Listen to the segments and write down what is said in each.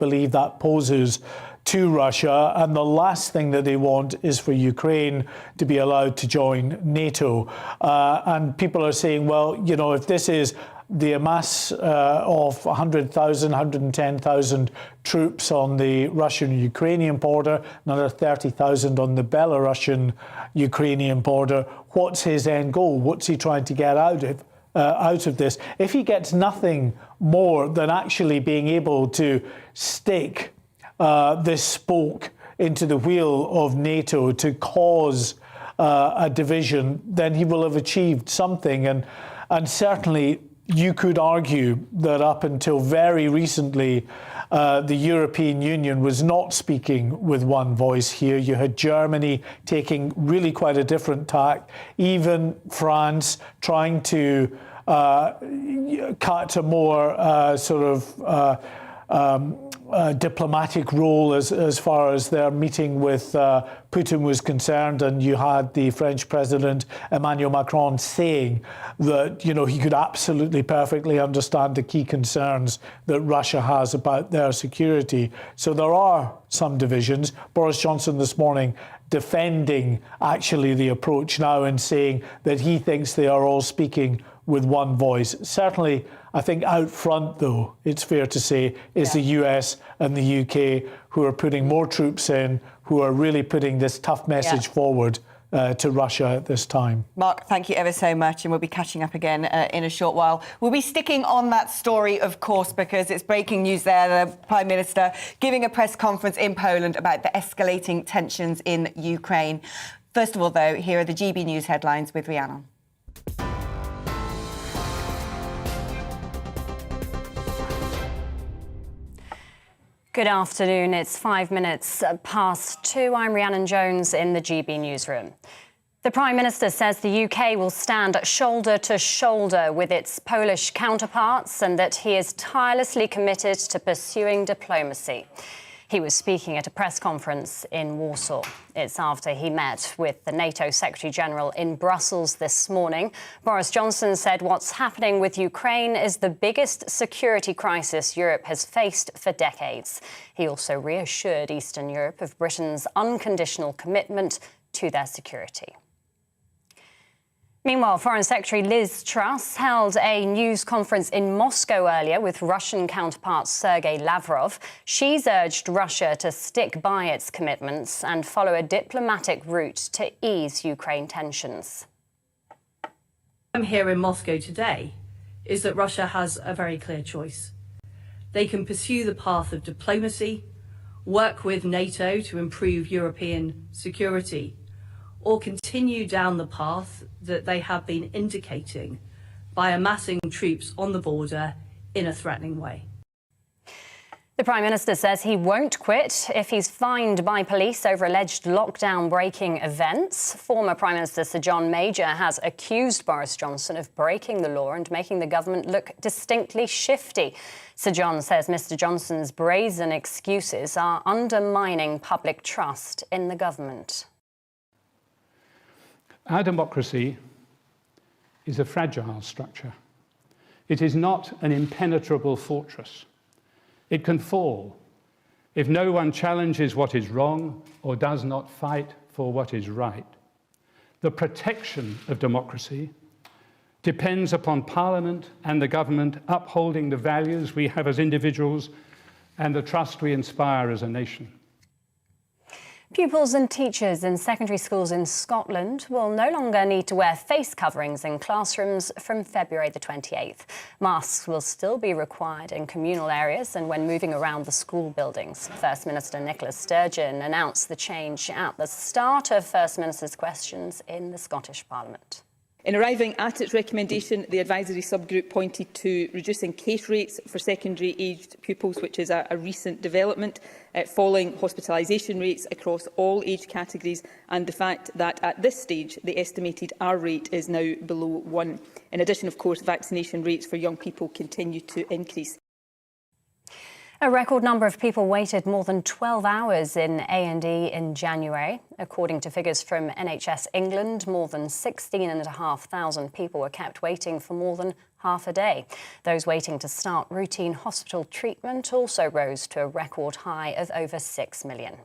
believe that poses to Russia. And the last thing that they want is for Ukraine to be allowed to join NATO. And people are saying, well, you know, if this is the amass of 100,000, 110,000 troops on the Russian-Ukrainian border, another 30,000 on the Belarusian-Ukrainian border, what's his end goal? What's he trying to get out of this? If he gets nothing more than actually being able to stick this spoke into the wheel of NATO to cause a division, then he will have achieved something. And certainly you could argue that up until very recently, the European Union was not speaking with one voice here. You had Germany taking really quite a different tack, even France trying to cut a more diplomatic role as far as their meeting with Putin was concerned. And you had the French President Emmanuel Macron saying that, you know, he could absolutely perfectly understand the key concerns that Russia has about their security. So there are some divisions. Boris Johnson this morning defending actually the approach now and saying that he thinks they are all speaking with one voice. Certainly, I think out front, though, it's fair to say, is the US and the UK who are putting more troops in, who are really putting this tough message forward to Russia at this time. Mark, thank you ever so much, and we'll be catching up again in a short while. We'll be sticking on that story, of course, because it's breaking news there. The Prime Minister giving a press conference in Poland about the escalating tensions in Ukraine. First of all, though, here are the GB News headlines with Rhiannon. Good afternoon. It's 5 minutes past 2. I'm Rhiannon Jones in the GB newsroom. The Prime Minister says the UK will stand shoulder to shoulder with its Polish counterparts and that he is tirelessly committed to pursuing diplomacy. He was speaking at a press conference in Warsaw. It's after he met with the NATO Secretary-General in Brussels this morning. Boris Johnson said what's happening with Ukraine is the biggest security crisis Europe has faced for decades. He also reassured Eastern Europe of Britain's unconditional commitment to their security. Meanwhile, Foreign Secretary Liz Truss held a news conference in Moscow earlier with Russian counterpart Sergei Lavrov. She's urged Russia to stick by its commitments and follow a diplomatic route to ease Ukraine tensions. I'm here in Moscow today is that Russia has a very clear choice. They can pursue the path of diplomacy, work with NATO to improve European security, or continue down the path that they have been indicating by amassing troops on the border in a threatening way. The Prime Minister says he won't quit if he's fined by police over alleged lockdown-breaking events. Former Prime Minister Sir John Major has accused Boris Johnson of breaking the law and making the government look distinctly shifty. Sir John says Mr Johnson's brazen excuses are undermining public trust in the government. Our democracy is a fragile structure. It is not an impenetrable fortress. It can fall if no one challenges what is wrong or does not fight for what is right. The protection of democracy depends upon Parliament and the government upholding the values we have as individuals and the trust we inspire as a nation. Pupils and teachers in secondary schools in Scotland will no longer need to wear face coverings in classrooms from February the 28th. Masks will still be required in communal areas and when moving around the school buildings. First Minister Nicola Sturgeon announced the change at the start of First Minister's questions in the Scottish Parliament. In arriving at its recommendation, the advisory subgroup pointed to reducing case rates for secondary-aged pupils, which is a recent development, falling hospitalisation rates across all age categories, and the fact that at this stage the estimated R rate is now below 1. In addition, of course, vaccination rates for young people continue to increase. A record number of people waited more than 12 hours in A&E in January. According to figures from NHS England, more than 16,500 people were kept waiting for more than half a day. Those waiting to start routine hospital treatment also rose to a record high of over 6 million.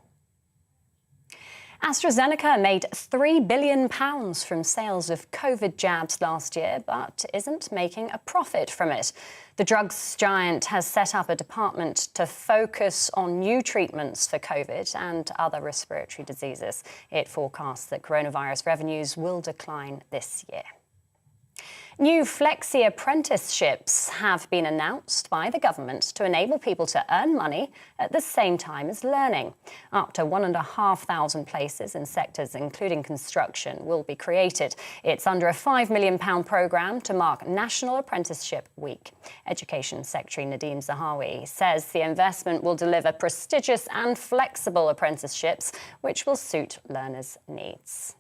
AstraZeneca made £3 billion from sales of COVID jabs last year, but isn't making a profit from it. The drugs giant has set up a department to focus on new treatments for COVID and other respiratory diseases. It forecasts that coronavirus revenues will decline this year. New flexi apprenticeships have been announced by the government to enable people to earn money at the same time as learning. Up to 1,500 places in sectors including construction will be created. It's under a £5 million programme to mark National Apprenticeship Week. Education Secretary Nadine Zahawi says the investment will deliver prestigious and flexible apprenticeships which will suit learners' needs.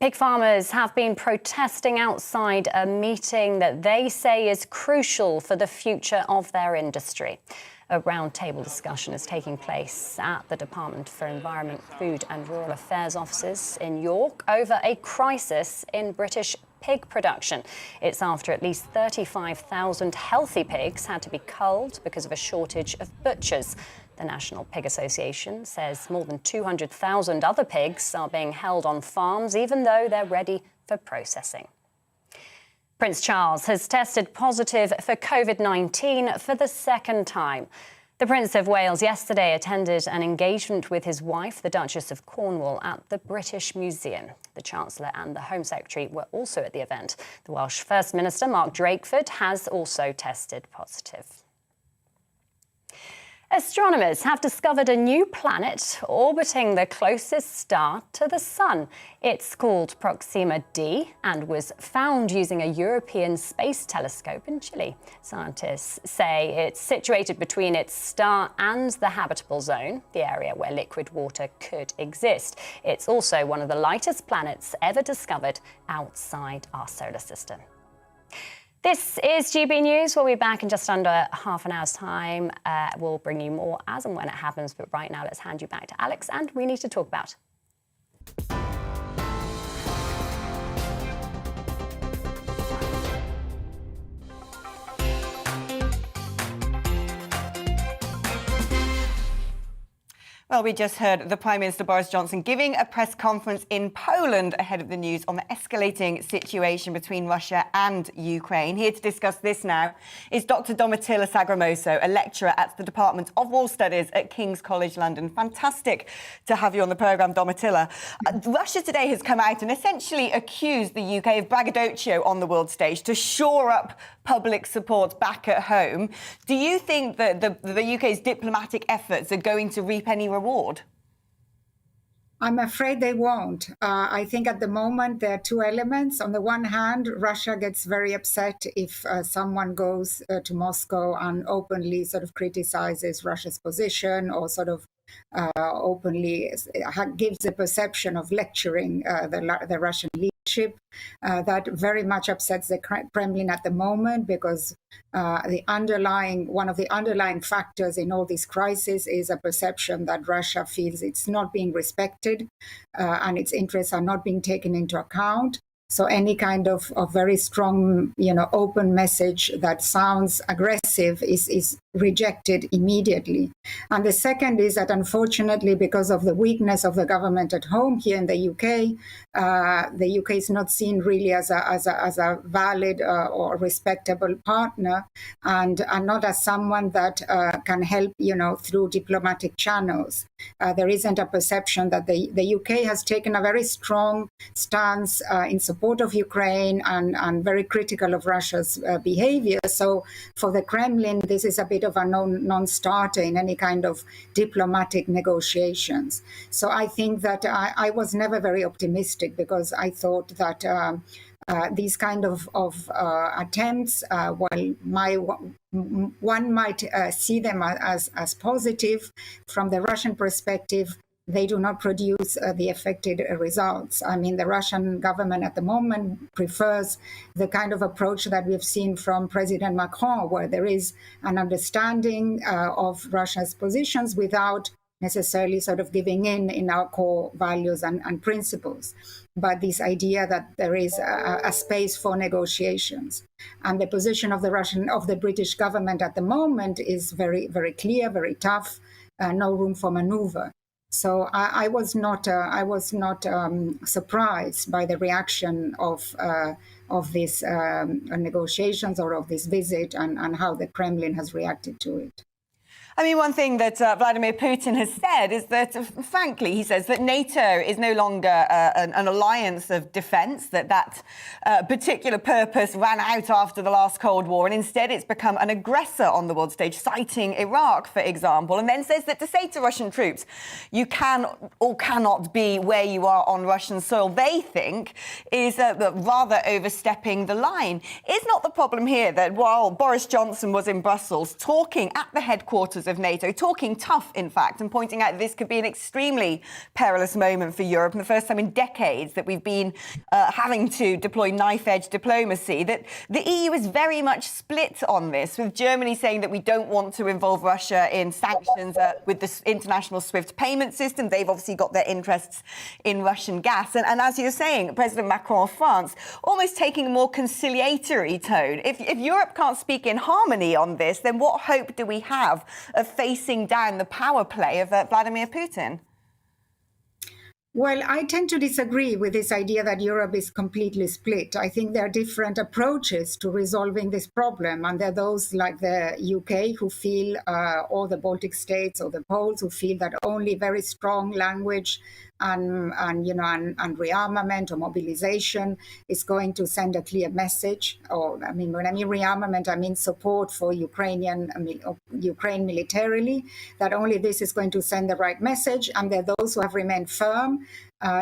Pig farmers have been protesting outside a meeting that they say is crucial for the future of their industry. A roundtable discussion is taking place at the Department for Environment, Food and Rural Affairs offices in York over a crisis in British pig production. It's after at least 35,000 healthy pigs had to be culled because of a shortage of butchers. The National Pig Association says more than 200,000 other pigs are being held on farms, even though they're ready for processing. Prince Charles has tested positive for COVID-19 for the second time. The Prince of Wales yesterday attended an engagement with his wife, the Duchess of Cornwall, at the British Museum. The Chancellor and the Home Secretary were also at the event. The Welsh First Minister, Mark Drakeford, has also tested positive. Astronomers have discovered a new planet orbiting the closest star to the Sun. It's called Proxima d and was found using a European space telescope in Chile. Scientists say it's situated between its star and the habitable zone, the area where liquid water could exist. It's also one of the lightest planets ever discovered outside our solar system. This is GB News. We'll be back in just under half an hour's time. We'll bring you more as and when it happens. But right now, let's hand you back to Alex and we need to talk about. Well, we just heard the Prime Minister Boris Johnson giving a press conference in Poland ahead of the news on the escalating situation between Russia and Ukraine. Here to discuss this now is Dr. Domitilla Sagramoso, a lecturer at the Department of War Studies at King's College London. Fantastic to have you on the programme, Domitilla. Russia today has come out and essentially accused the UK of braggadocio on the world stage to shore up public support back at home. Do you think that the UK's diplomatic efforts are going to reap any reward? I'm afraid they won't. I think at the moment there are two elements. On the one hand, Russia gets very upset if someone goes to Moscow and openly sort of criticizes Russia's position or sort of openly gives the perception of lecturing the Russian leadership. That very much upsets the Kremlin at the moment because one of the underlying factors in all this crisis is a perception that Russia feels it's not being respected and its interests are not being taken into account. So any kind of very strong, open message that sounds aggressive is rejected immediately. And the second is that, unfortunately, because of the weakness of the government at home here in the UK is not seen really as a valid or respectable partner, and not as someone that can help, through diplomatic channels. There isn't a perception that the UK has taken a very strong stance in support of Ukraine and very critical of Russia's behavior. So for the Kremlin, this is a bit of a non-starter in any kind of diplomatic negotiations. So I think that I was never very optimistic because I thought that these kind of attempts, one might see them as positive from the Russian perspective. they do not produce the expected results. I mean, the Russian government at the moment prefers the kind of approach that we've seen from President Macron, where there is an understanding of Russia's positions without necessarily sort of giving in our core values and principles. But this idea that there is a space for negotiations. And the position of the British government at the moment is very, very clear, very tough, no room for maneuver. So I was not surprised by the reaction of these negotiations or of this visit and how the Kremlin has reacted to it. I mean, one thing that Vladimir Putin has said is that, frankly, he says that NATO is no longer an alliance of defence, that particular purpose ran out after the last Cold War, and instead it's become an aggressor on the world stage, citing Iraq, for example, and then says that to say to Russian troops, you can or cannot be where you are on Russian soil, they think is rather overstepping the line. Is not the problem here that while Boris Johnson was in Brussels talking at the headquarters of NATO, talking tough, in fact, and pointing out this could be an extremely perilous moment for Europe, and the first time in decades that we've been having to deploy knife-edge diplomacy, that the EU is very much split on this, with Germany saying that we don't want to involve Russia in sanctions with the international SWIFT payment system. They've obviously got their interests in Russian gas. And as you're saying, President Macron of France almost taking a more conciliatory tone. If Europe can't speak in harmony on this, then what hope do we have of facing down the power play of Vladimir Putin? Well, I tend to disagree with this idea that Europe is completely split. I think there are different approaches to resolving this problem. And there are those like the UK who feel, or the Baltic states or the Poles who feel that only very strong language and rearmament or mobilization is going to send a clear message. Or, I mean, when I mean rearmament, I mean support for Ukraine militarily, that only this is going to send the right message. And there are those who have remained firm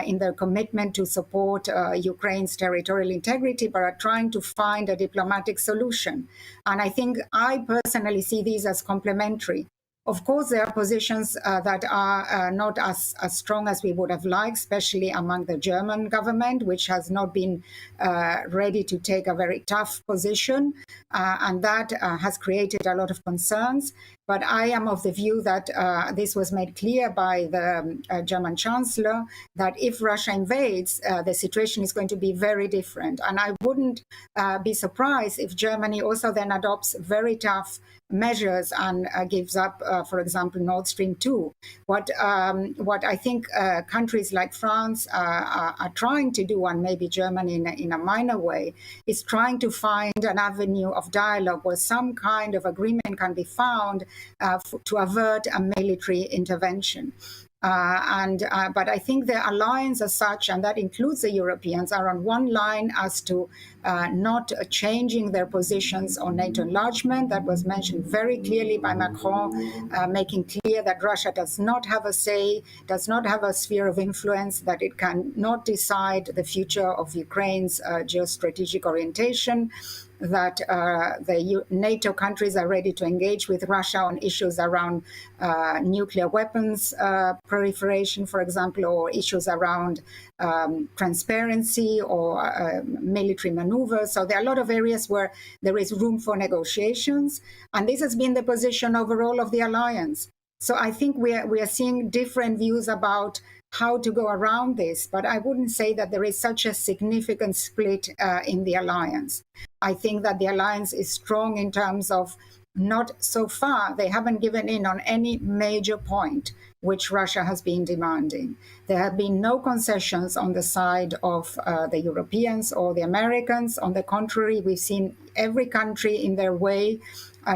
in their commitment to support Ukraine's territorial integrity, but are trying to find a diplomatic solution. And I think I personally see these as complementary. Of course, there are positions that are not as strong as we would have liked, especially among the German government, which has not been ready to take a very tough position. And that has created a lot of concerns. But I am of the view that this was made clear by the German Chancellor, that if Russia invades, the situation is going to be very different. And I wouldn't be surprised if Germany also then adopts very tough measures and gives up, for example, Nord Stream 2. What I think countries like France are trying to do, and maybe Germany in a minor way, is trying to find an avenue of dialogue where some kind of agreement can be found to avert a military intervention. But I think the alliance as such, and that includes the Europeans, are on one line as to not changing their positions on NATO enlargement. That was mentioned very clearly by Macron, making clear that Russia does not have a say, does not have a sphere of influence, that it cannot decide the future of Ukraine's geostrategic orientation, that the NATO countries are ready to engage with Russia on issues around nuclear weapons proliferation, for example, or issues around transparency or military maneuvers. So there are a lot of areas where there is room for negotiations. And this has been the position overall of the alliance. So I think we are seeing different views about how to go around this, but I wouldn't say that there is such a significant split in the alliance. I think that the alliance is strong in terms of not so far, they haven't given in on any major point which Russia has been demanding. There have been no concessions on the side of the Europeans or the Americans. On the contrary, we've seen every country in their way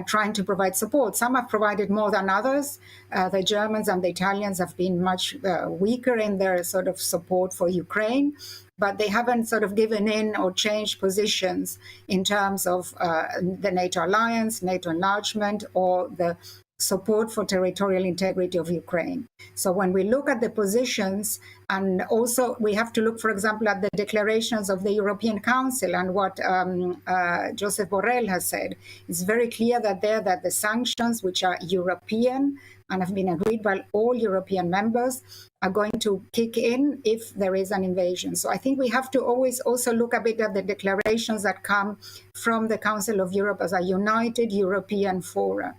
trying to provide support. Some have provided more than others. The Germans and the Italians have been much weaker in their sort of support for Ukraine, but they haven't sort of given in or changed positions in terms of the NATO alliance, NATO enlargement, or the support for territorial integrity of Ukraine. So when we look at the positions, and also we have to look, for example, at the declarations of the European Council and what Josep Borrell has said, it's very clear that the sanctions, which are European and have been agreed by all European members, are going to kick in if there is an invasion. So I think we have to always also look a bit at the declarations that come from the Council of Europe as a united European forum.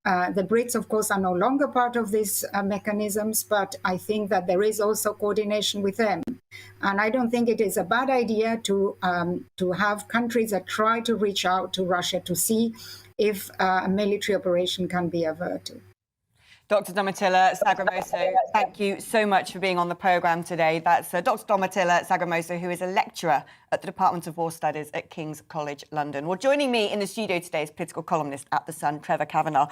The Brits, of course, are no longer part of these mechanisms, but I think that there is also coordination with them. And I don't think it is a bad idea to have countries that try to reach out to Russia to see if a military operation can be averted. Dr. Domitilla Sagramoso, thank you so much for being on the programme today. That's Dr. Domitilla Sagramoso, who is a lecturer at the Department of War Studies at King's College London. Well, joining me in the studio today is political columnist at The Sun, Trevor Kavanagh.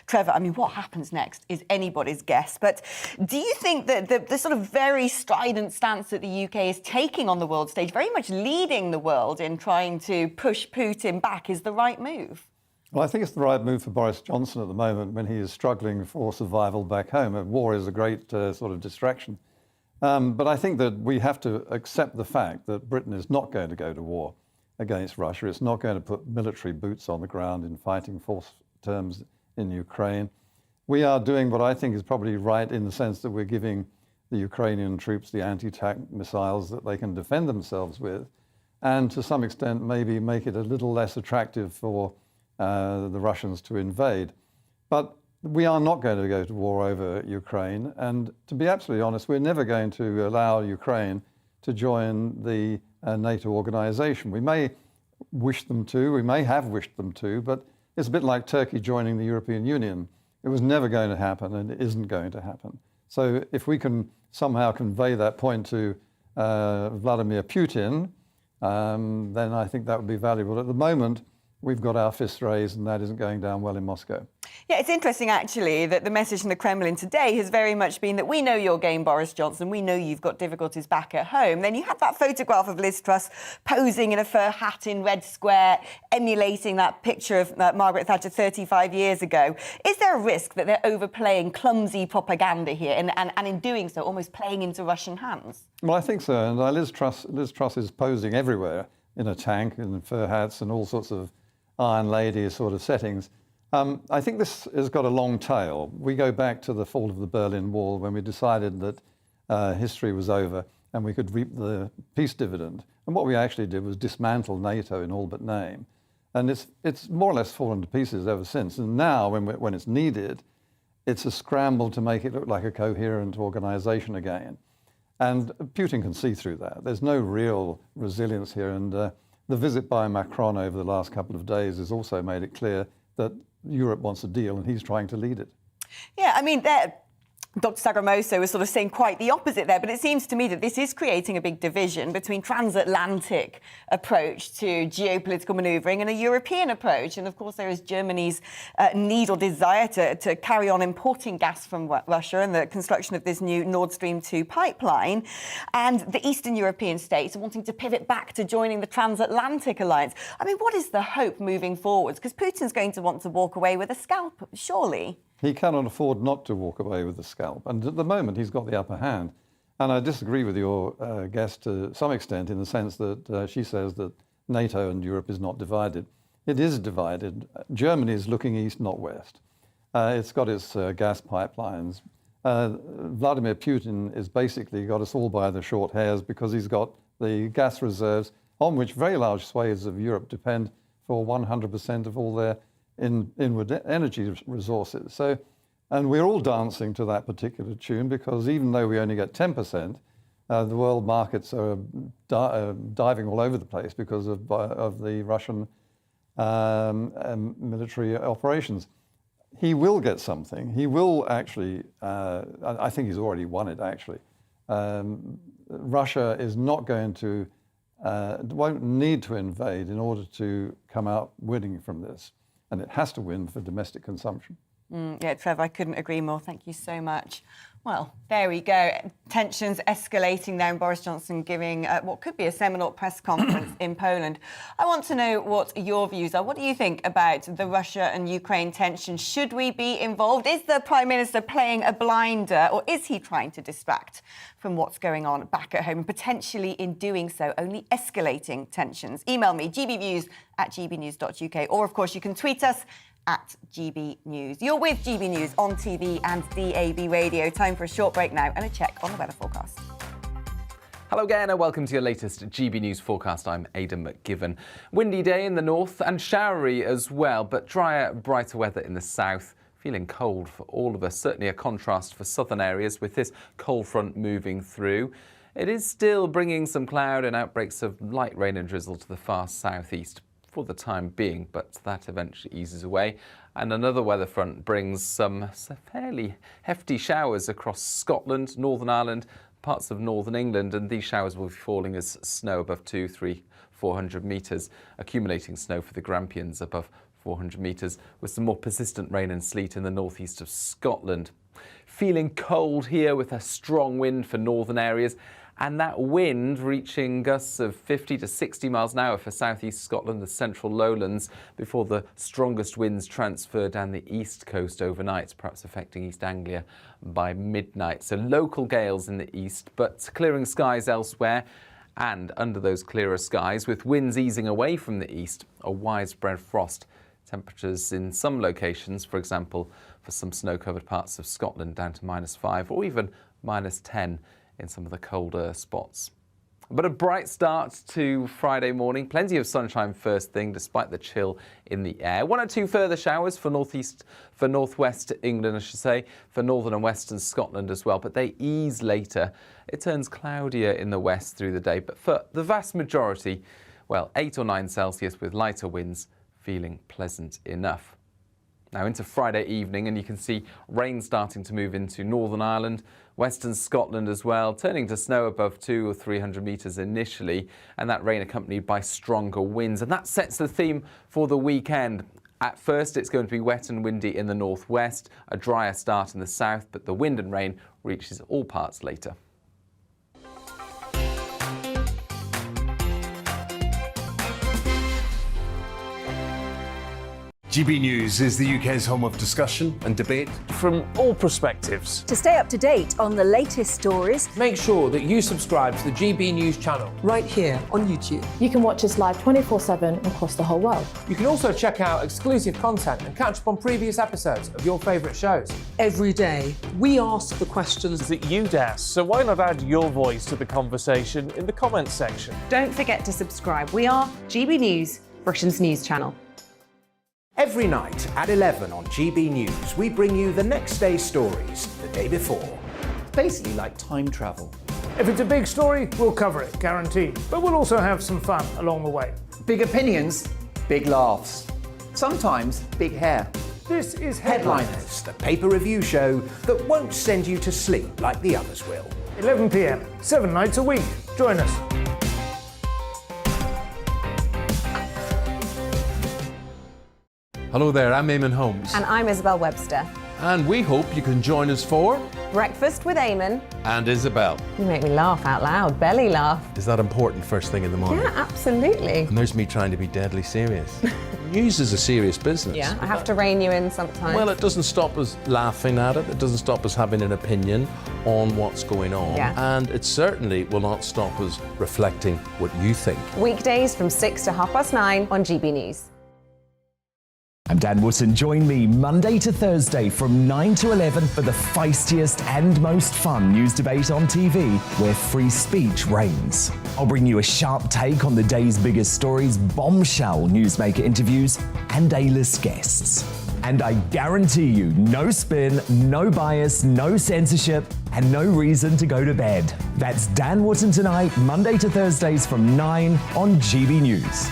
Trevor, I mean, what happens next is anybody's guess. But do you think that the sort of very strident stance that the UK is taking on the world stage, very much leading the world in trying to push Putin back, is the right move? Well, I think it's the right move for Boris Johnson at the moment when he is struggling for survival back home. War is a great sort of distraction. But I think that we have to accept the fact that Britain is not going to go to war against Russia. It's not going to put military boots on the ground in fighting force terms in Ukraine. We are doing what I think is probably right in the sense that we're giving the Ukrainian troops the anti-tank missiles that they can defend themselves with, and to some extent maybe make it a little less attractive for the Russians to invade. But we are not going to go to war over Ukraine. And to be absolutely honest, we're never going to allow Ukraine to join the NATO organization. We may wish them to, we may have wished them to, but it's a bit like Turkey joining the European Union. It was never going to happen and it isn't going to happen. So if we can somehow convey that point to Vladimir Putin, then I think that would be valuable. At the moment, we've got our fists raised and that isn't going down well in Moscow. Yeah, it's interesting, actually, that the message from the Kremlin today has very much been that we know your game, Boris Johnson. We know you've got difficulties back at home. Then you had that photograph of Liz Truss posing in a fur hat in Red Square, emulating that picture of Margaret Thatcher 35 years ago. Is there a risk that they're overplaying clumsy propaganda here and in doing so, almost playing into Russian hands? Well, I think so. And Liz Truss is posing everywhere in a tank and fur hats and all sorts of Iron Lady sort of settings. I think this has got a long tail. We go back to the fall of the Berlin Wall when we decided that history was over and we could reap the peace dividend. And what we actually did was dismantle NATO in all but name. And it's more or less fallen to pieces ever since. And now, when it's needed, it's a scramble to make it look like a coherent organization again. And Putin can see through that. There's no real resilience here. And the visit by Macron over the last couple of days has also made it clear that Europe wants a deal and he's trying to lead it. Yeah, I mean, Dr. Sagramoso was sort of saying quite the opposite there, but it seems to me that this is creating a big division between transatlantic approach to geopolitical manoeuvring and a European approach. And of course, there is Germany's need or desire to carry on importing gas from Russia and the construction of this new Nord Stream 2 pipeline. And the Eastern European states are wanting to pivot back to joining the transatlantic alliance. I mean, what is the hope moving forwards? Because Putin's going to want to walk away with a scalp, surely. He cannot afford not to walk away with the scalp. And at the moment, he's got the upper hand. And I disagree with your guest to some extent in the sense that she says that NATO and Europe is not divided. It is divided. Germany is looking east, not west. It's got its gas pipelines. Vladimir Putin has basically got us all by the short hairs because he's got the gas reserves on which very large swathes of Europe depend for 100% of all their inward energy resources. So, and we're all dancing to that particular tune because even though we only get 10%, the world markets are diving all over the place because of the Russian military operations. He will get something. He will actually, I think he's already won it actually. Russia is not going to, won't need to invade in order to come out winning from this. And it has to win for domestic consumption. Yeah, Trevor, I couldn't agree more. Thank you so much. Well, there we go. Tensions escalating now, and Boris Johnson giving what could be a seminal press conference in Poland. I want to know what your views are. What do you think about the Russia and Ukraine tension? Should we be involved? Is the Prime Minister playing a blinder, or is he trying to distract from what's going on back at home, and potentially in doing so only escalating tensions? Email me, gbnews@gbnews.uk, or of course you can tweet us at GB News. You're with GB News on TV and DAB radio. Time for a short break now and a check on the weather forecast. Hello again and welcome to your latest GB News forecast. I'm Aidan McGiven. Windy day in the north and showery as well, but drier, brighter weather in the south. Feeling cold for all of us, certainly a contrast for southern areas with this cold front moving through. It is still bringing some cloud and outbreaks of light rain and drizzle to the far southeast for the time being, but that eventually eases away. And another weather front brings some fairly hefty showers across Scotland, Northern Ireland, parts of northern England, and these showers will be falling as snow above 200, 300, 400 metres, accumulating snow for the Grampians above 400 metres, with some more persistent rain and sleet in the northeast of Scotland. Feeling cold here with a strong wind for northern areas, and that wind reaching gusts of 50 to 60 miles an hour for southeast Scotland, the central lowlands, before the strongest winds transfer down the east coast overnight, perhaps affecting East Anglia by midnight. So local gales in the east, but clearing skies elsewhere. And under those clearer skies, with winds easing away from the east, a widespread frost. Temperatures in some locations, for example, for some snow-covered parts of Scotland down to -5 or even -10 in some of the colder spots. But a bright start to Friday morning. Plenty of sunshine first thing, despite the chill in the air. 1 or 2 further showers for northwest England, I should say, for northern and western Scotland as well. But they ease later. It turns cloudier in the west through the day. But for the vast majority, well, 8 or 9 Celsius with lighter winds, feeling pleasant enough. Now into Friday evening, and you can see rain starting to move into Northern Ireland, western Scotland as well, turning to snow above 200 or 300 metres initially, and that rain accompanied by stronger winds. And that sets the theme for the weekend. At first, it's going to be wet and windy in the northwest, a drier start in the south, but the wind and rain reaches all parts later. GB News is the UK's home of discussion and debate from all perspectives. To stay up to date on the latest stories, make sure that you subscribe to the GB News channel right here on YouTube. You can watch us live 24/7 across the whole world. You can also check out exclusive content and catch up on previous episodes of your favourite shows. Every day, we ask the questions that you'd ask, so why not add your voice to the conversation in the comments section? Don't forget to subscribe. We are GB News, Britain's news channel. Every night at 11 on GB News, we bring you the next day's stories the day before. It's basically like time travel. If it's a big story, we'll cover it, guaranteed. But we'll also have some fun along the way. Big opinions, big laughs. Sometimes big hair. This is Headliners, the paper review show that won't send you to sleep like the others will. 11 p.m, 7 nights a week. Join us. Hello there, I'm Eamon Holmes. And I'm Isabel Webster. And we hope you can join us for Breakfast with Eamon and Isabel. You make me laugh out loud, belly laugh. Is that important first thing in the morning? Yeah, absolutely. And there's me trying to be deadly serious. News is a serious business. Yeah, I have to rein you in sometimes. Well, it doesn't stop us laughing at it. It doesn't stop us having an opinion on what's going on. Yeah. And it certainly will not stop us reflecting what you think. Weekdays from 6 to 9:30 on GB News. I'm Dan Wootton. Join me Monday to Thursday from 9 to 11 for the feistiest and most fun news debate on TV, where free speech reigns. I'll bring you a sharp take on the day's biggest stories, bombshell newsmaker interviews, and A-list guests. And I guarantee you, no spin, no bias, no censorship, and no reason to go to bed. That's Dan Wootton tonight, Monday to Thursdays from 9 on GB News.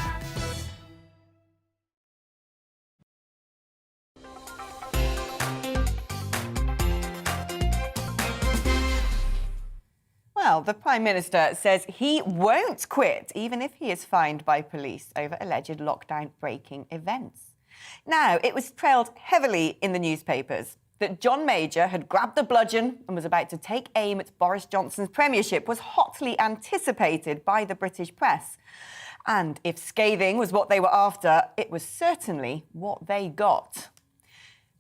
Well, the Prime Minister says he won't quit, even if he is fined by police over alleged lockdown-breaking events. Now, it was trailed heavily in the newspapers that John Major had grabbed a bludgeon and was about to take aim at Boris Johnson's premiership was hotly anticipated by the British press. And if scathing was what they were after, it was certainly what they got.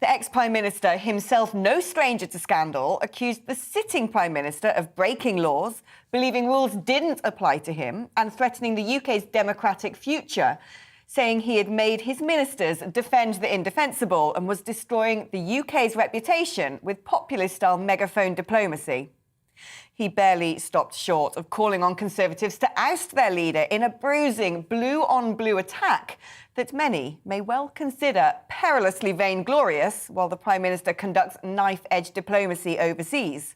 The ex-Prime Minister, himself no stranger to scandal, accused the sitting Prime Minister of breaking laws, believing rules didn't apply to him, and threatening the UK's democratic future, saying he had made his ministers defend the indefensible and was destroying the UK's reputation with populist-style megaphone diplomacy. He barely stopped short of calling on Conservatives to oust their leader in a bruising blue-on-blue attack that many may well consider perilously vainglorious while the Prime Minister conducts knife-edge diplomacy overseas.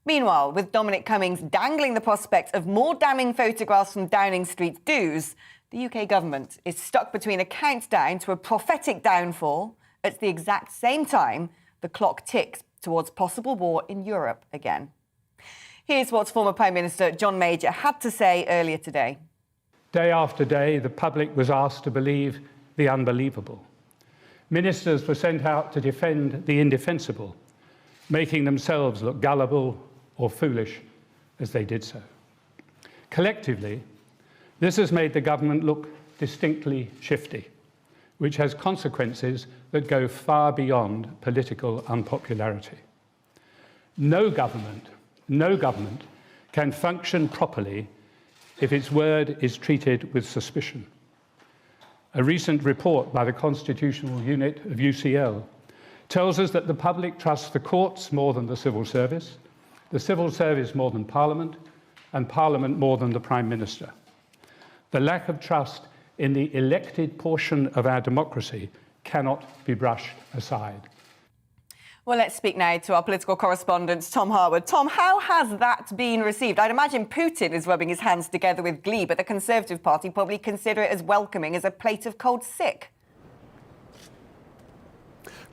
Meanwhile, with Dominic Cummings dangling the prospect of more damning photographs from Downing Street do's, the UK government is stuck between a countdown to a prophetic downfall. At the exact same time, the clock ticks towards possible war in Europe again. Here's what former Prime Minister John Major had to say earlier today. Day after day, the public was asked to believe the unbelievable. Ministers were sent out to defend the indefensible, making themselves look gullible or foolish as they did so. Collectively, this has made the government look distinctly shifty, which has consequences that go far beyond political unpopularity. No government can function properly if its word is treated with suspicion. A recent report by the Constitutional Unit of UCL tells us that the public trusts the courts more than the civil service more than Parliament, and Parliament more than the Prime Minister. The lack of trust in the elected portion of our democracy cannot be brushed aside. Well, let's speak now to our political correspondent, Tom Harwood. Tom, how has that been received? I'd imagine Putin is rubbing his hands together with glee, but the Conservative Party probably consider it as welcoming as a plate of cold sick.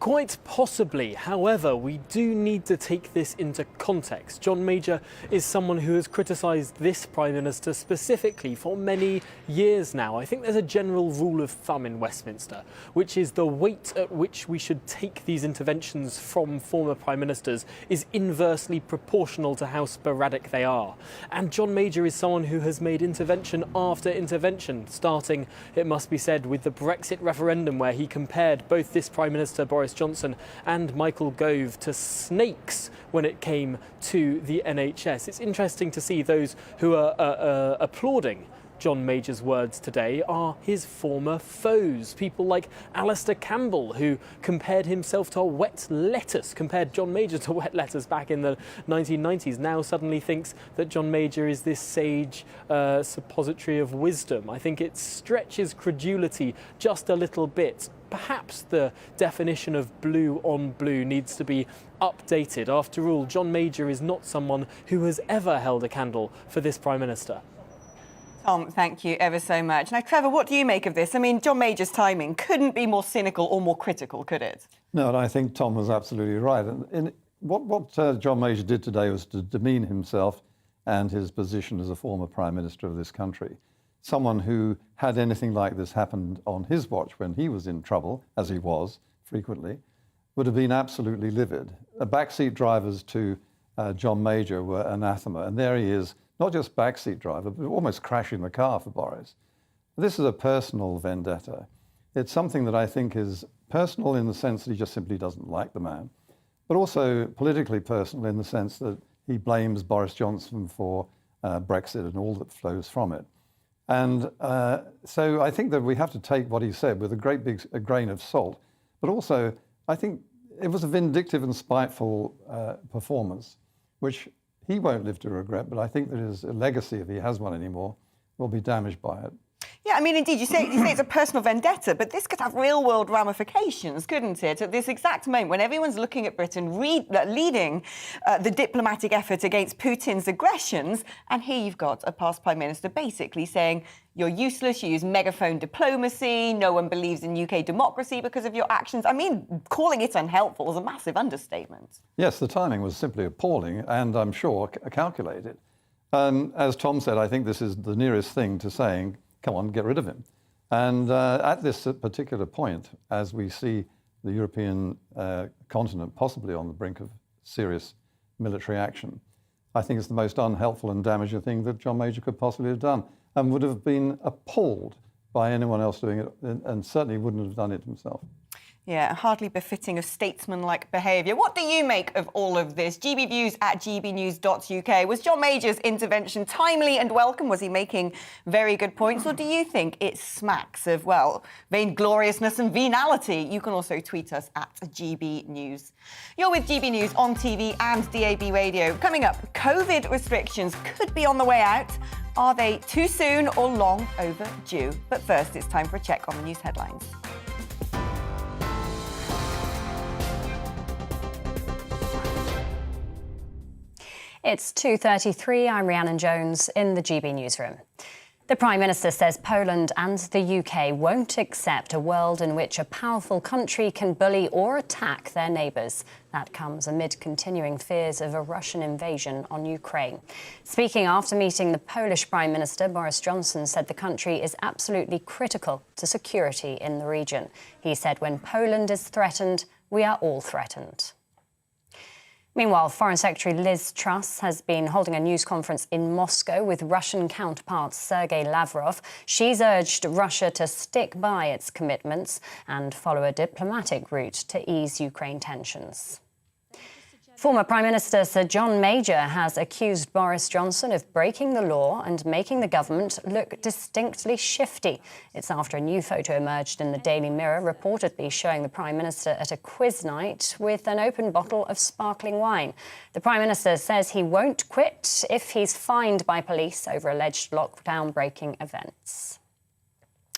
Quite possibly. However, we do need to take this into context. John Major is someone who has criticised this Prime Minister specifically for many years now. I think there's a general rule of thumb in Westminster, which is the weight at which we should take these interventions from former Prime Ministers is inversely proportional to how sporadic they are. And John Major is someone who has made intervention after intervention, starting, it must be said, with the Brexit referendum, where he compared both this Prime Minister, Boris Johnson, and Michael Gove to snakes when it came to the NHS. It's interesting to see those who are applauding John Major's words today are his former foes. People like Alistair Campbell, who compared himself to a wet lettuce, compared John Major to wet lettuce back in the 1990s, now suddenly thinks that John Major is this sage suppository of wisdom. I think it stretches credulity just a little bit. Perhaps the definition of blue on blue needs to be updated. After all, John Major is not someone who has ever held a candle for this Prime Minister. Tom, thank you ever so much. Now, Trevor, what do you make of this? I mean, John Major's timing couldn't be more cynical or more critical, could it? No, and I think Tom was absolutely right. And what John Major did today was to demean himself and his position as a former Prime Minister of this country. Someone who had anything like this happened on his watch when he was in trouble, as he was frequently, would have been absolutely livid. Backseat drivers to John Major were anathema, and there he is, not just backseat driver, but almost crashing the car for Boris. This is a personal vendetta. It's something that I think is personal in the sense that he just simply doesn't like the man, but also politically personal in the sense that he blames Boris Johnson for Brexit and all that flows from it. And so I think that we have to take what he said with a great big grain of salt, but also I think it was a vindictive and spiteful performance, which he won't live to regret, but I think that his legacy, if he has one anymore, will be damaged by it. Yeah, I mean, indeed, you say it's a personal vendetta, but this could have real-world ramifications, couldn't it? At this exact moment, when everyone's looking at Britain leading the diplomatic effort against Putin's aggressions, and here you've got a past Prime Minister basically saying, you're useless, you use megaphone diplomacy, no one believes in UK democracy because of your actions. I mean, calling it unhelpful is a massive understatement. Yes, the timing was simply appalling, and I'm sure calculated. As Tom said, I think this is the nearest thing to saying, come on, get rid of him. And at this particular point, as we see the European continent possibly on the brink of serious military action, I think it's the most unhelpful and damaging thing that John Major could possibly have done, and would have been appalled by anyone else doing it, and certainly wouldn't have done it himself. Yeah, hardly befitting of statesman-like behaviour. What do you make of all of this? GBViews at gbnews.uk. Was John Major's intervention timely and welcome? Was he making very good points? Or do you think it smacks of, well, vaingloriousness and venality? You can also tweet us at GB News. You're with GB News on TV and DAB radio. Coming up, COVID restrictions could be on the way out. Are they too soon or long overdue? But first, it's time for a check on the news headlines. It's 2:33. I'm Rhiannon Jones in the GB newsroom. The Prime Minister says Poland and the UK won't accept a world in which a powerful country can bully or attack their neighbours. That comes amid continuing fears of a Russian invasion on Ukraine. Speaking after meeting the Polish Prime Minister, Boris Johnson said the country is absolutely critical to security in the region. He said when Poland is threatened, we are all threatened. Meanwhile, Foreign Secretary Liz Truss has been holding a news conference in Moscow with Russian counterpart Sergei Lavrov. She's urged Russia to stick by its commitments and follow a diplomatic route to ease Ukraine tensions. Former Prime Minister Sir John Major has accused Boris Johnson of breaking the law and making the government look distinctly shifty. It's after a new photo emerged in the Daily Mirror, reportedly showing the Prime Minister at a quiz night with an open bottle of sparkling wine. The Prime Minister says he won't quit if he's fined by police over alleged lockdown-breaking events.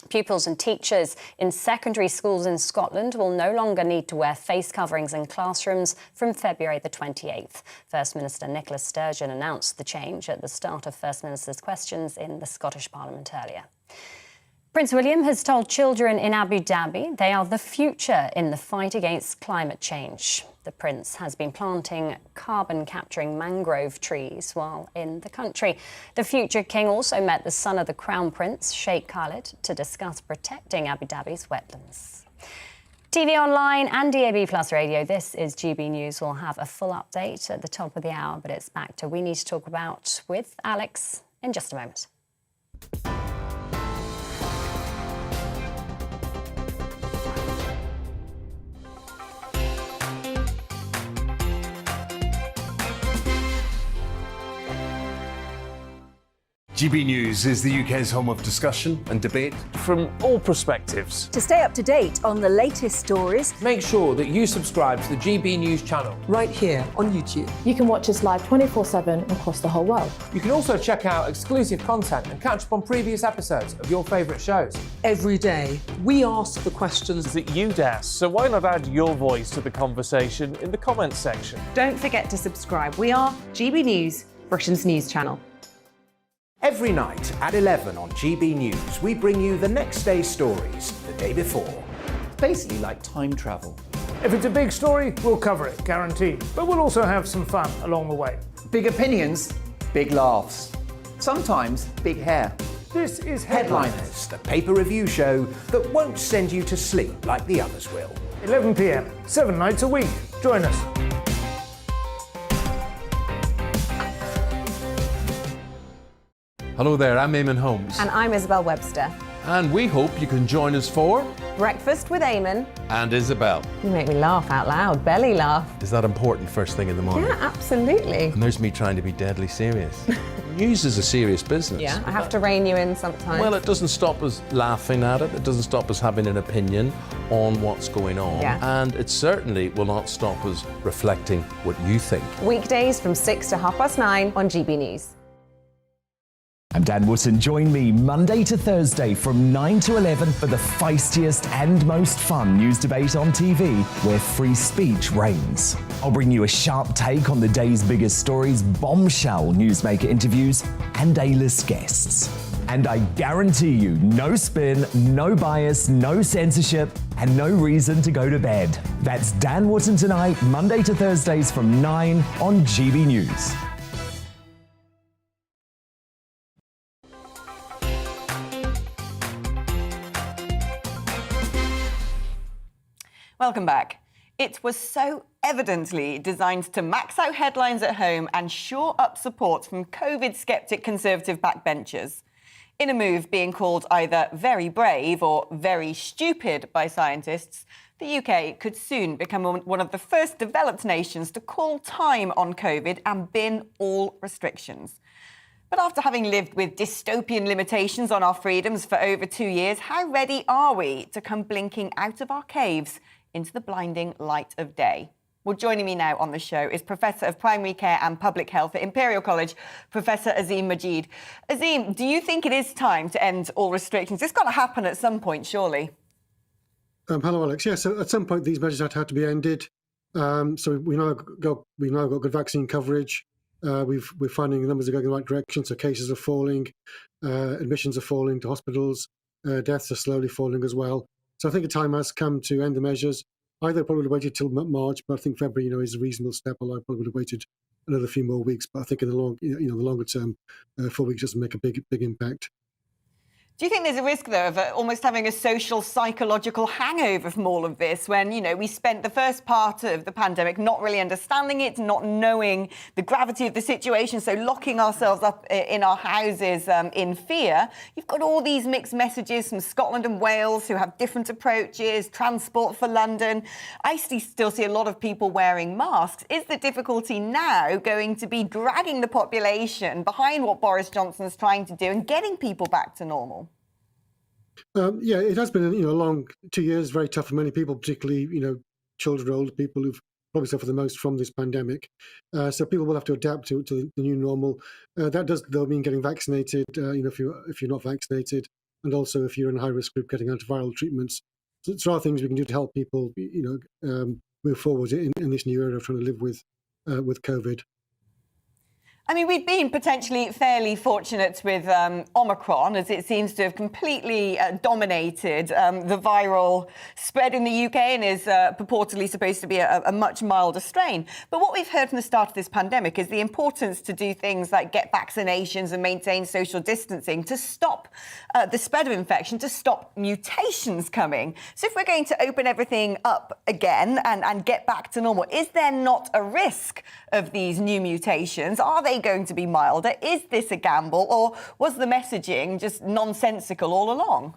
Pupils and teachers in secondary schools in Scotland will no longer need to wear face coverings in classrooms from February the 28th. First Minister Nicola Sturgeon announced the change at the start of First Minister's questions in the Scottish Parliament earlier. Prince William has told children in Abu Dhabi they are the future in the fight against climate change. The Prince has been planting carbon-capturing mangrove trees while in the country. The future king also met the son of the Crown Prince, Sheikh Khaled, to discuss protecting Abu Dhabi's wetlands. TV online and DAB Plus radio, this is GB News. We'll have a full update at the top of the hour, but it's back to We Need to Talk About with Alex in just a moment. GB News is the UK's home of discussion and debate from all perspectives. To stay up to date on the latest stories, make sure that you subscribe to the GB News channel right here on YouTube. You can watch us live 24/7 across the whole world. You can also check out exclusive content and catch up on previous episodes of your favourite shows. Every day, we ask the questions that you'd ask, so why not add your voice to the conversation in the comments section? Don't forget to subscribe. We are GB News, Britain's news channel. Every night at 11 on GB News, we bring you the next day's stories the day before. It's basically like time travel. If it's a big story, we'll cover it, guaranteed. But we'll also have some fun along the way. Big opinions, big laughs. Sometimes big hair. This is Headliners, the paper review show that won't send you to sleep like the others will. 11 p.m, 7 nights a week. Join us. Hello there, I'm Eamon Holmes. And I'm Isabel Webster. And we hope you can join us for Breakfast with Eamon and Isabel. You make me laugh out loud, belly laugh. Is that important first thing in the morning? Yeah, absolutely. And there's me trying to be deadly serious. News is a serious business. Yeah, I have to rein you in sometimes. Well, it doesn't stop us laughing at it. It doesn't stop us having an opinion on what's going on. Yeah. And it certainly will not stop us reflecting what you think. Weekdays from 6 to 9:30 on GB News. I'm Dan Wootton. Join me Monday to Thursday from 9 to 11 for the feistiest and most fun news debate on TV, where free speech reigns. I'll bring you a sharp take on the day's biggest stories, bombshell newsmaker interviews, and A-list guests. And I guarantee you, no spin, no bias, no censorship, and no reason to go to bed. That's Dan Wootton tonight, Monday to Thursdays from 9 on GB News. Welcome back. It was so evidently designed to max out headlines at home and shore up support from COVID-sceptic Conservative backbenchers. In a move being called either very brave or very stupid by scientists, the UK could soon become one of the first developed nations to call time on COVID and bin all restrictions. But after having lived with dystopian limitations on our freedoms for over 2 years, how ready are we to come blinking out of our caves into the blinding light of day? Well, joining me now on the show is Professor of Primary Care and Public Health at Imperial College, Professor Azim Majid. Azim, do you think it is time to end all restrictions? It's got to happen at some point, surely. Hello, Alex. Yes, so at some point these measures had to be ended. So we've now got good vaccine coverage. We're finding the numbers are going in the right direction. So cases are falling, admissions are falling to hospitals, deaths are slowly falling as well. So I think the time has come to end the measures. Either probably would have waited till March, but I think February, is a reasonable step. Although I probably would have waited another few more weeks. But I think in the the longer term, 4 weeks doesn't make a big impact. Do you think there's a risk, though, of almost having a social, psychological hangover from all of this when, we spent the first part of the pandemic not really understanding it, not knowing the gravity of the situation, so locking ourselves up in our houses in fear? You've got all these mixed messages from Scotland and Wales who have different approaches, transport for London. I still see a lot of people wearing masks. Is the difficulty now going to be dragging the population behind what Boris Johnson's trying to do and getting people back to normal? Yeah, it has been a long 2 years, very tough for many people, particularly children, older people who've probably suffered the most from this pandemic. So people will have to adapt to the new normal. That does though mean getting vaccinated. If you're not vaccinated, and also if you're in a high risk group, getting antiviral treatments. So there are things we can do to help people, move forward in this new era of trying to live with COVID. I mean, we've been potentially fairly fortunate with Omicron, as it seems to have completely dominated the viral spread in the UK and is purportedly supposed to be a much milder strain. But what we've heard from the start of this pandemic is the importance to do things like get vaccinations and maintain social distancing to stop the spread of infection, to stop mutations coming. So if we're going to open everything up again and get back to normal, is there not a risk of these new mutations? Are they going to be milder? Is this a gamble, or was the messaging just nonsensical all along?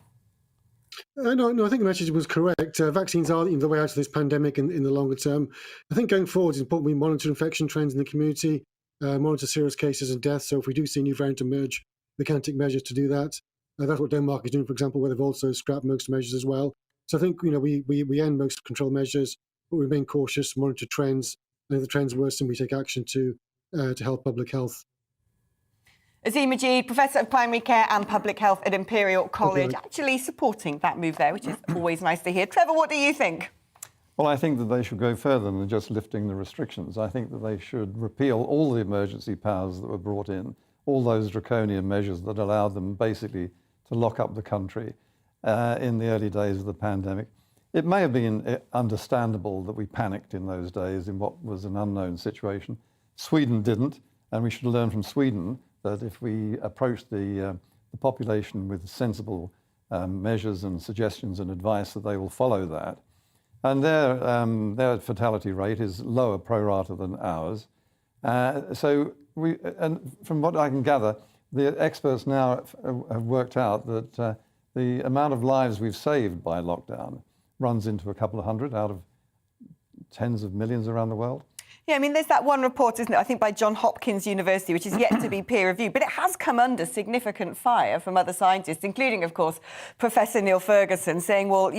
No, I think the message was correct. Vaccines are the way out of this pandemic in the longer term. I think going forward, it's important we monitor infection trends in the community, monitor serious cases and deaths. So if we do see a new variant emerge, we can take measures to do that. That's what Denmark is doing, for example, where they've also scrapped most measures as well. So I think we end most control measures, but we remain cautious, monitor trends, and if the trends worsen, we take action to help public health. Azim Majid, Professor of Primary Care and Public Health at Imperial College, actually supporting that move there, which is always nice to hear. Trevor, what do you think? Well, I think that they should go further than just lifting the restrictions. I think that they should repeal all the emergency powers that were brought in, all those draconian measures that allowed them basically to lock up the country in the early days of the pandemic. It may have been understandable that we panicked in those days in what was an unknown situation. Sweden didn't, and we should learn from Sweden that if we approach the population with sensible measures and suggestions and advice, that they will follow that. And their fatality rate is lower pro rata than ours. And from what I can gather, the experts now have worked out that the amount of lives we've saved by lockdown runs into a couple of hundred out of tens of millions around the world. Yeah, I mean, there's that one report, isn't it, I think by Johns Hopkins University, which is yet to be peer-reviewed, but it has come under significant fire from other scientists, including, of course, Professor Neil Ferguson, saying, well,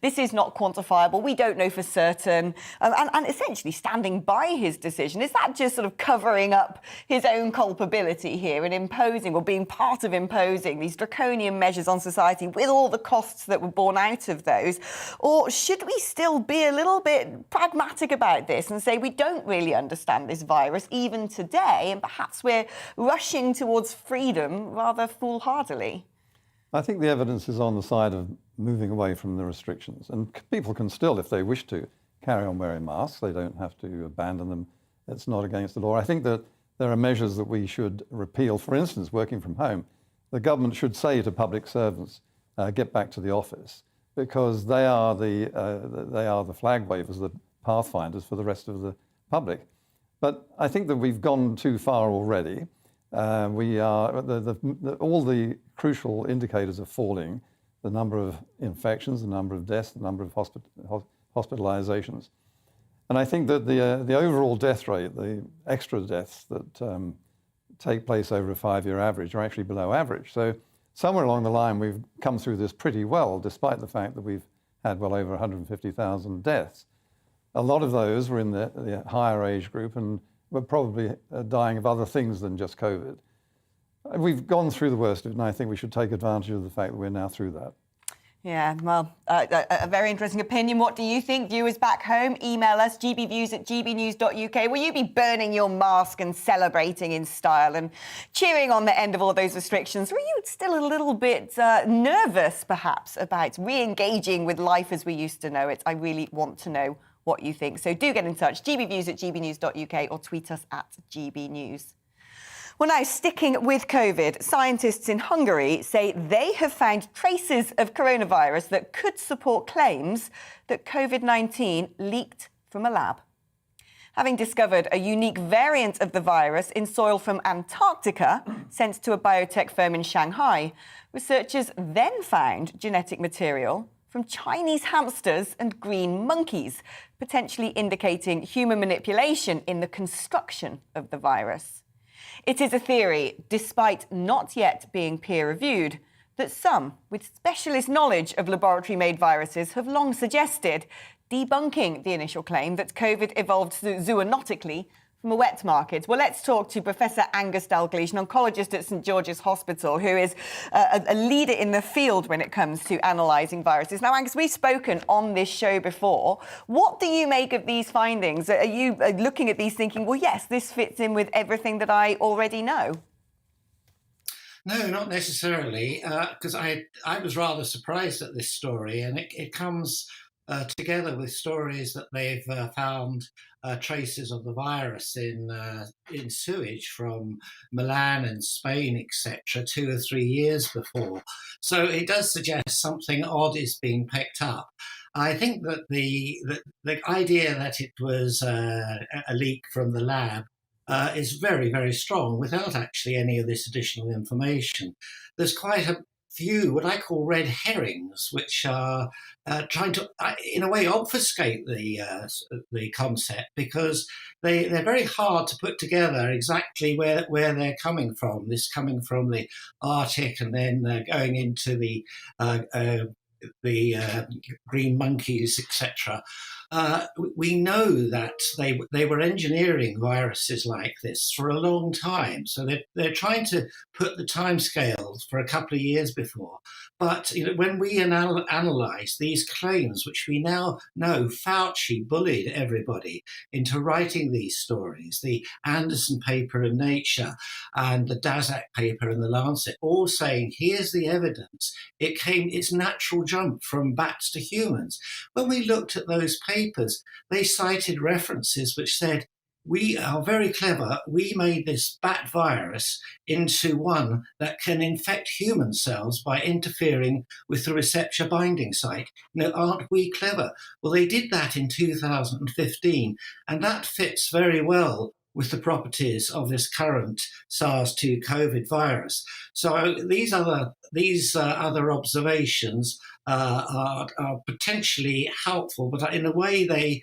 this is not quantifiable, we don't know for certain, and essentially standing by his decision. Is that just sort of covering up his own culpability here and imposing, or being part of imposing, these draconian measures on society with all the costs that were borne out of those? Or should we still be a little bit pragmatic about this and say we don't really understand this virus even today, and perhaps we're rushing towards freedom rather foolhardily? I think the evidence is on the side of moving away from the restrictions, and people can still, if they wish to, carry on wearing masks. They don't have to abandon them. It's not against the law. I think that there are measures that we should repeal. For instance, working from home. The government should say to public servants, get back to the office. because they are the flag wavers, the pathfinders for the rest of the public. But I think that we've gone too far already. All the crucial indicators are falling: the number of infections, the number of deaths, the number of hospitalizations. And I think that the overall death rate, the extra deaths that take place over a 5-year average, are actually below average. So somewhere along the line, we've come through this pretty well, despite the fact that we've had well over 150,000 deaths. A lot of those were in the higher age group and were probably dying of other things than just COVID. We've gone through the worst of it, and I think we should take advantage of the fact that we're now through that. Yeah, well, a very interesting opinion. What do you think? Viewers back home, email us, gbviews@gbnews.uk. Will you be burning your mask and celebrating in style and cheering on the end of all those restrictions? Or are you still a little bit nervous, perhaps, about re-engaging with life as we used to know it? I really want to know what you think. So do get in touch, gbviews@gbnews.uk, or tweet us at gbnews. Well, now, sticking with COVID, scientists in Hungary say they have found traces of coronavirus that could support claims that COVID-19 leaked from a lab. Having discovered a unique variant of the virus in soil from Antarctica sent to a biotech firm in Shanghai, researchers then found genetic material from Chinese hamsters and green monkeys, potentially indicating human manipulation in the construction of the virus. It is a theory, despite not yet being peer-reviewed, that some with specialist knowledge of laboratory-made viruses have long suggested, debunking the initial claim that COVID evolved zoonotically from a wet market. Well, let's talk to Professor Angus Dalgleish, an oncologist at St George's Hospital, who is a leader in the field when it comes to analysing viruses. Now, Angus, we've spoken on this show before. What do you make of these findings? Are you looking at these thinking, well, yes, this fits in with everything that I already know? No, not necessarily, because I was rather surprised at this story, and it comes together with stories that they've found traces of the virus in sewage from Milan and Spain, etc., 2 or 3 years before. So it does suggest something odd is being picked up. I think that the idea that it was a leak from the lab is very, very strong without actually any of this additional information. There's quite a few what I call red herrings, which are trying to, in a way, obfuscate the concept, because they're very hard to put together exactly where they're coming from. This coming from the Arctic and then going into the green monkeys, etc. We know that they were engineering viruses like this for a long time. So they're trying to put the timescales for a couple of years before. But when we analyse these claims, which we now know Fauci bullied everybody into writing these stories, the Anderson paper in Nature and the Daszak paper in the Lancet, all saying, here's the evidence. It's natural jump from bats to humans. When we looked at those papers, they cited references which said, we are very clever. We made this bat virus into one that can infect human cells by interfering with the receptor binding site. Aren't we clever? Well, they did that in 2015, and that fits very well with the properties of this current SARS-2 COVID virus. So these other observations are potentially helpful, but in a way they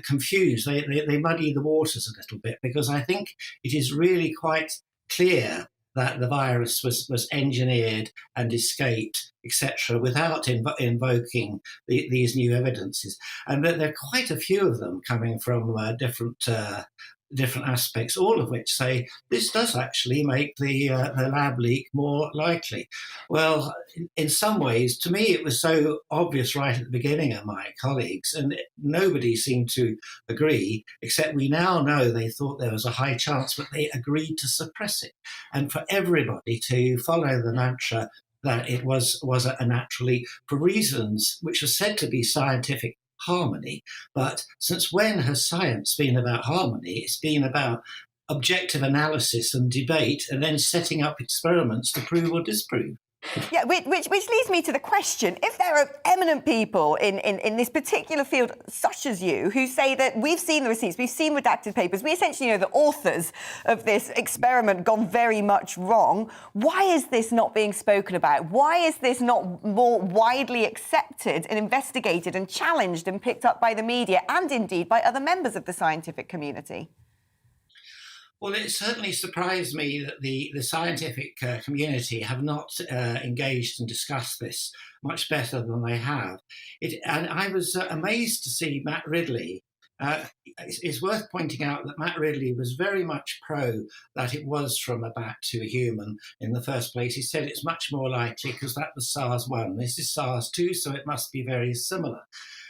confuse, they muddy the waters a little bit, because I think it is really quite clear that the virus was engineered and escaped, etc., without invoking these new evidences. And there are quite a few of them coming from different aspects, all of which say this does actually make the lab leak more likely. Well, in some ways, to me, it was so obvious right at the beginning of my colleagues, and nobody seemed to agree, except we now know they thought there was a high chance, but they agreed to suppress it. And for everybody to follow the mantra that it was a natural leak for reasons which are said to be scientific harmony. But since when has science been about harmony? It's been about objective analysis and debate, and then setting up experiments to prove or disprove. Yeah, which leads me to the question, if there are eminent people in this particular field, such as you, who say that we've seen the receipts, we've seen redacted papers, we essentially know the authors of this experiment gone very much wrong, why is this not being spoken about? Why is this not more widely accepted and investigated and challenged and picked up by the media and indeed by other members of the scientific community? Well, it certainly surprised me that the scientific community have not engaged and discussed this much better than they have. And I was amazed to see Matt Ridley. It's worth pointing out that Matt Ridley was very much pro that it was from a bat to a human in the first place. He said it's much more likely because that was SARS-1. This is SARS-2, so it must be very similar.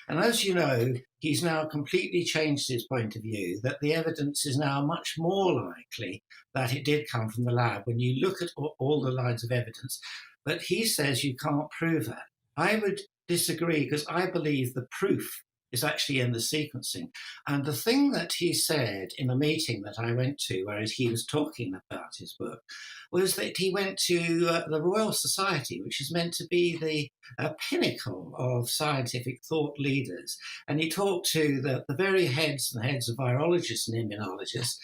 And as you know, he's now completely changed his point of view, that the evidence is now much more likely that it did come from the lab when you look at all the lines of evidence. But he says you can't prove that. I would disagree because I believe the proof is actually in the sequencing. And the thing that he said in a meeting that I went to, where he was talking about his book, was that he went to the Royal Society, which is meant to be the pinnacle of scientific thought leaders. And he talked to the very heads of virologists and immunologists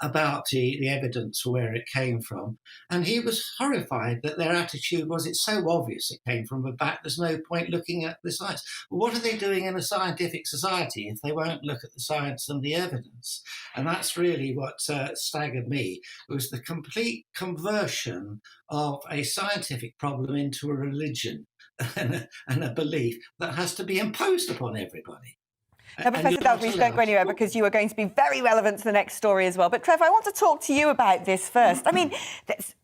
about the evidence for where it came from. And he was horrified that their attitude was, it's so obvious it came from a bat, there's no point looking at the science. Well, what are they doing in a scientific society if they won't look at the science and the evidence? And that's really what staggered me, was the complete conversion of a scientific problem into a religion and a belief that has to be imposed upon everybody. Now, Professor Dalgleish, don't go anywhere because you are going to be very relevant to the next story as well. But, Trev, I want to talk to you about this first. I mean,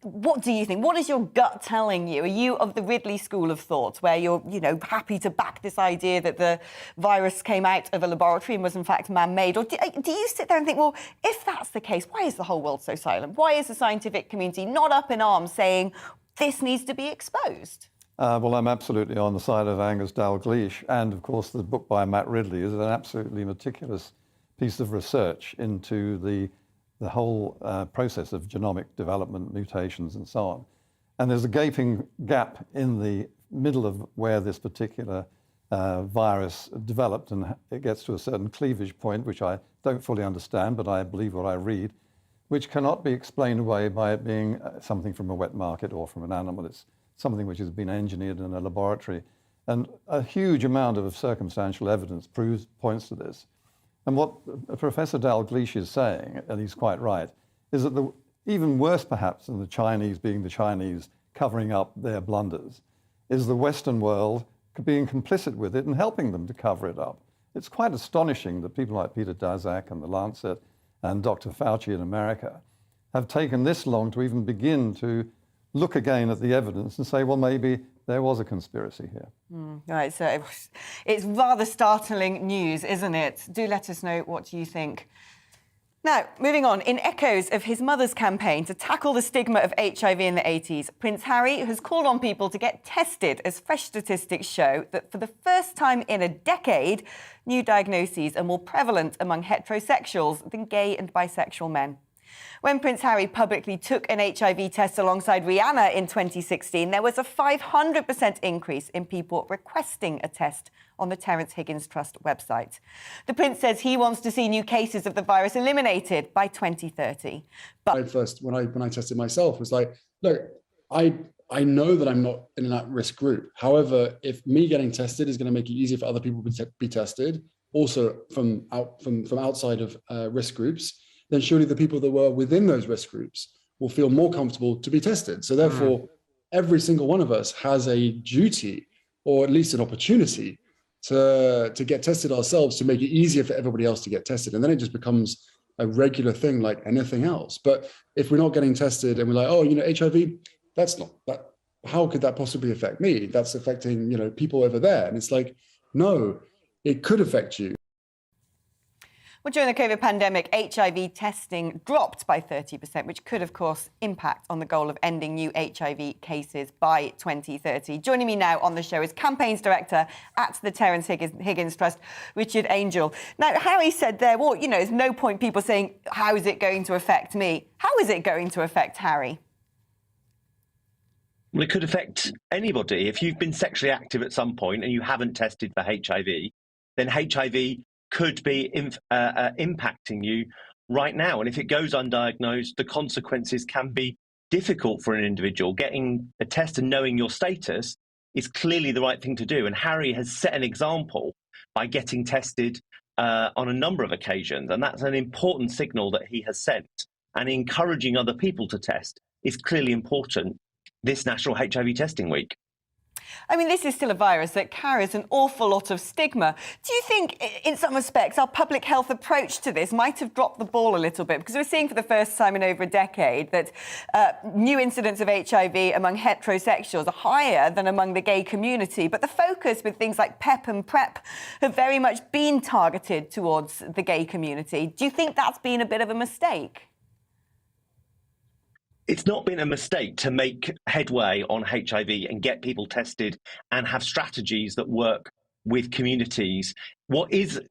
what do you think? What is your gut telling you? Are you of the Ridley school of thought, where you're, happy to back this idea that the virus came out of a laboratory and was, in fact, man-made? Or do you sit there and think, well, if that's the case, why is the whole world so silent? Why is the scientific community not up in arms saying this needs to be exposed? Well, I'm absolutely on the side of Angus Dalgleish, and of course the book by Matt Ridley is an absolutely meticulous piece of research into the whole process of genomic development, mutations, and so on. And there's a gaping gap in the middle of where this particular virus developed, and it gets to a certain cleavage point, which I don't fully understand, but I believe what I read, which cannot be explained away by it being something from a wet market or from an animal. It's something which has been engineered in a laboratory. And a huge amount of circumstantial evidence points to this. And what Professor Dalgleish is saying, and he's quite right, is that even worse perhaps than the Chinese being the Chinese covering up their blunders, is the Western world being complicit with it and helping them to cover it up. It's quite astonishing that people like Peter Daszak and the Lancet and Dr. Fauci in America have taken this long to even begin to look again at the evidence and say, well, maybe there was a conspiracy here. Right, so it's rather startling news, isn't it? Do let us know what you think. Now, moving on, in echoes of his mother's campaign to tackle the stigma of HIV in the 80s, Prince Harry has called on people to get tested, as fresh statistics show that for the first time in a decade, new diagnoses are more prevalent among heterosexuals than gay and bisexual men. When Prince Harry publicly took an HIV test alongside Rihanna in 2016, there was a 500% increase in people requesting a test on the Terence Higgins Trust website. The Prince says he wants to see new cases of the virus eliminated by 2030. But when I tested myself, was like, look, I know that I'm not in an at-risk group. However, if me getting tested is going to make it easier for other people to be tested, also from outside of risk groups, then surely the people that were within those risk groups will feel more comfortable to be tested. So therefore, every single one of us has a duty, or at least an opportunity, to get tested ourselves to make it easier for everybody else to get tested. And then it just becomes a regular thing like anything else. But if we're not getting tested and we're like, oh, HIV, that's not that. How could that possibly affect me? That's affecting, people over there. And it's like, no, it could affect you. Well, during the COVID pandemic, HIV testing dropped by 30%, which could, of course, impact on the goal of ending new HIV cases by 2030. Joining me now on the show is Campaigns Director at the Terence Higgins Trust, Richard Angel. Now, Harry said there, well, there's no point people saying, how is it going to affect me? How is it going to affect Harry? Well, it could affect anybody. If you've been sexually active at some point and you haven't tested for HIV, then HIV could be impacting you right now. And if it goes undiagnosed, the consequences can be difficult for an individual. Getting a test and knowing your status is clearly the right thing to do. And Harry has set an example by getting tested on a number of occasions. And that's an important signal that he has sent. And encouraging other people to test is clearly important this National HIV Testing Week. I mean, this is still a virus that carries an awful lot of stigma. Do you think, in some respects, our public health approach to this might have dropped the ball a little bit? Because we're seeing for the first time in over a decade that new incidents of HIV among heterosexuals are higher than among the gay community. But the focus with things like PEP and PrEP have very much been targeted towards the gay community. Do you think that's been a bit of a mistake? It's not been a mistake to make headway on HIV and get people tested and have strategies that work with communities. What is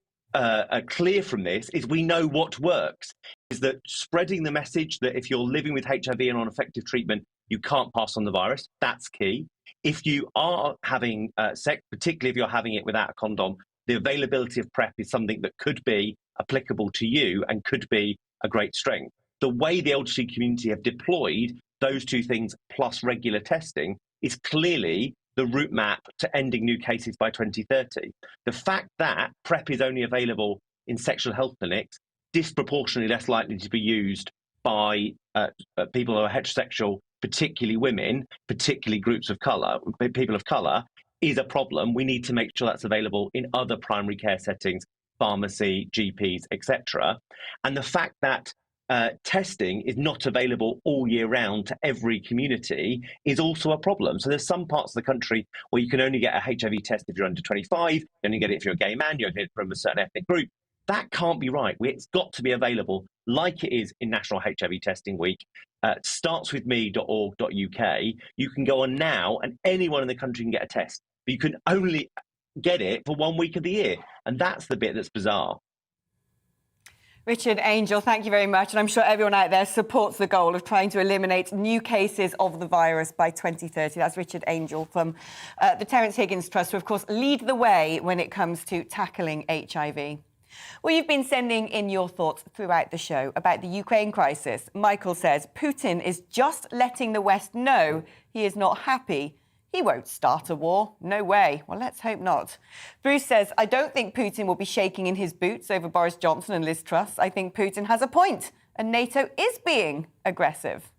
clear from this is we know what works, is that spreading the message that if you're living with HIV and on effective treatment, you can't pass on the virus. That's key. If you are having sex, particularly if you're having it without a condom, the availability of PrEP is something that could be applicable to you and could be a great strength. The way the LGBT community have deployed those two things plus regular testing is clearly the route map to ending new cases by 2030. The fact that PrEP is only available in sexual health clinics, disproportionately less likely to be used by people who are heterosexual, particularly women, particularly groups of colour, people of colour, is a problem. We need to make sure that's available in other primary care settings, pharmacy, GPs, etc. And the fact that testing is not available all year round to every community is also a problem. So there's some parts of the country where you can only get a HIV test if you're under 25, you only get it if you're a gay man, you're from a certain ethnic group. That can't be right. It's got to be available like it is in National HIV Testing Week. Startswithme.org.uk. You can go on now and anyone in the country can get a test. But you can only get it for 1 week of the year. And that's the bit that's bizarre. Richard Angel, thank you very much. And I'm sure everyone out there supports the goal of trying to eliminate new cases of the virus by 2030. That's Richard Angel from the Terence Higgins Trust, who, of course, lead the way when it comes to tackling HIV. Well, you've been sending in your thoughts throughout the show about the Ukraine crisis. Michael says Putin is just letting the West know he is not happy. He won't start a war. No way. Well, let's hope not. Bruce says, I don't think Putin will be shaking in his boots over Boris Johnson and Liz Truss. I think Putin has a point, and NATO is being aggressive.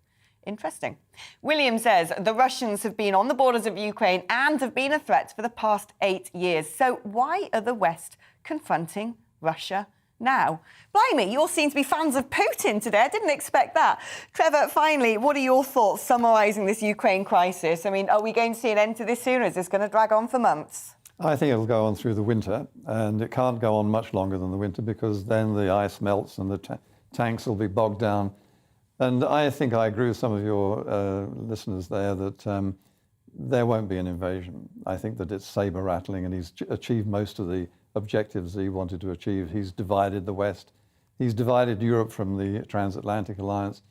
Interesting. William says, the Russians have been on the borders of Ukraine and have been a threat for the past 8 years. So why are the West confronting Russia now? Blimey, you all seem to be fans of Putin today. I didn't expect that. Trevor, finally, what are your thoughts summarising this Ukraine crisis? I mean, are we going to see an end to this soon, or is this going to drag on for months? I think it'll go on through the winter, and it can't go on much longer than the winter because then the ice melts and the tanks will be bogged down. And I think I agree with some of your listeners there that there won't be an invasion. I think that it's saber rattling, and he's achieved most of the objectives he wanted to achieve. He's divided the West. He's divided Europe from the transatlantic alliance.